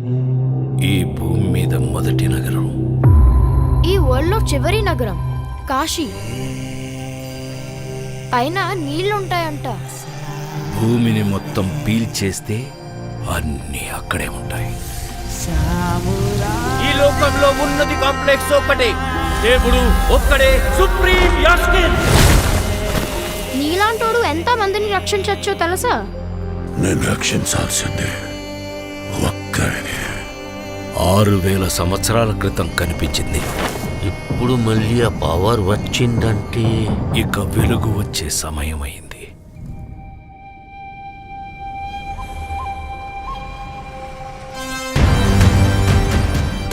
ఈ భూమి మీద మొదటి నగరం, ఈ వరల్డ్ లో చివరి నగరం కాశీ. పైన నీళ్లుంటాయంట. భూమిని మొత్తం పీల్చేస్తే అన్నీ అక్కడే ఉంటాయి. ఈ లోకంలో ఉన్నది కాంప్లెక్స్ ఒక్కటే, దేవుడు ఒక్కడే సుప్రీం యాస్కిన్. నీలాంటోడు ఎంత మందిని రక్షించచ్చో తెలుసా? నేను రక్షించాల్సిందే ఒక్కడిని. 6000 సంవత్సరాల క్రితం కనిపించింది. ఇప్పుడు మళ్ళీ ఆ పవర్ వచ్చిందంటే ఇక వెలుగు వచ్చే సమయమైంది.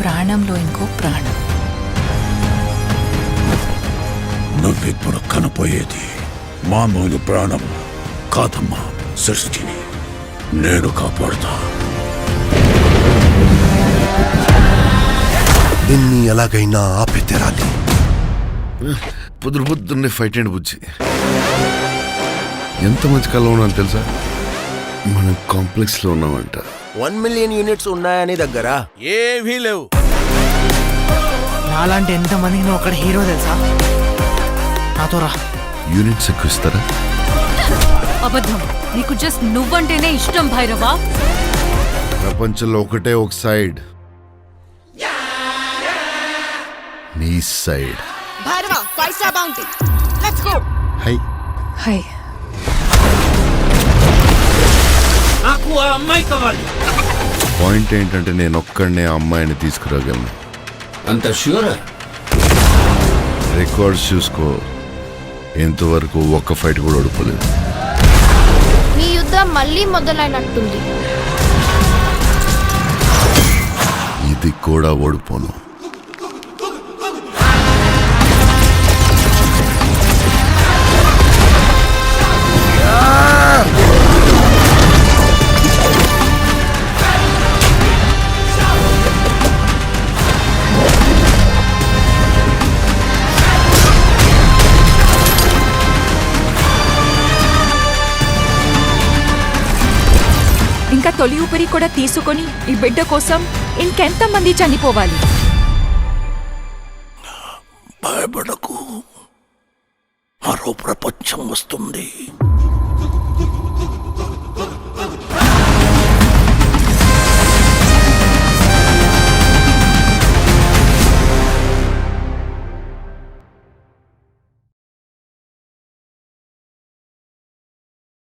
ప్రాణంలో ఇంకో ప్రాణం. నువ్విప్పుడు కనపోయేది మామూలు ప్రాణం కాదమ్మా, సృష్టిని నేను కాపాడుతా. నిన్ని ఎలాగైనా ఆపి తెరాలి. పొద్దున్నే ఫైట్ అండి బుజ్జి. ఎంత మంచి కళ ఉన్నాను తెలుసా? మనం కాంప్లెక్స్ లో ఉన్నామంట. 1 మిలియన్ యూనిట్స్ ఉన్నాయని దగ్గర ఏమీ లేవు. నాలాంటి ఎంతమందికి నువ్వు అక్కడ హీరో తెలుసా? నాతో రా. యూనిట్స్ ఎక్కువ ఇస్తారా? అబద్ధం. నీకు జస్ట్ నువ్వంటేనే ఇష్టం భైరవా. ప్రపంచంలో ఒకటే ఒక సైడ్, నీ side. Bhairava 5 star bounty. Let's go. Hi hi. నాకు ఆ అమ్మాయి కావాలి. పాయింట్ ఏంటంటే నేను ఒక్కడనే ఆ అమ్మాయిని తీసుకురాగలను. అంత ష్యూరా? రికార్డ్స్ చూసుకో, ఇంతవరకు ఒక్క ఫైట్ కూడా ఓడిపోలేదు. మీ యుద్ధం మళ్ళీ మొదలైనట్టుంది. ఇది కూడా ఓడిపోను. ఇంకా తొలి ఊపిరి కూడా తీసుకొని ఈ బిడ్డ కోసం ఇంకెంతమంది చనిపోవాలి? భయపడకు, మరో ప్రపంచం వస్తుంది.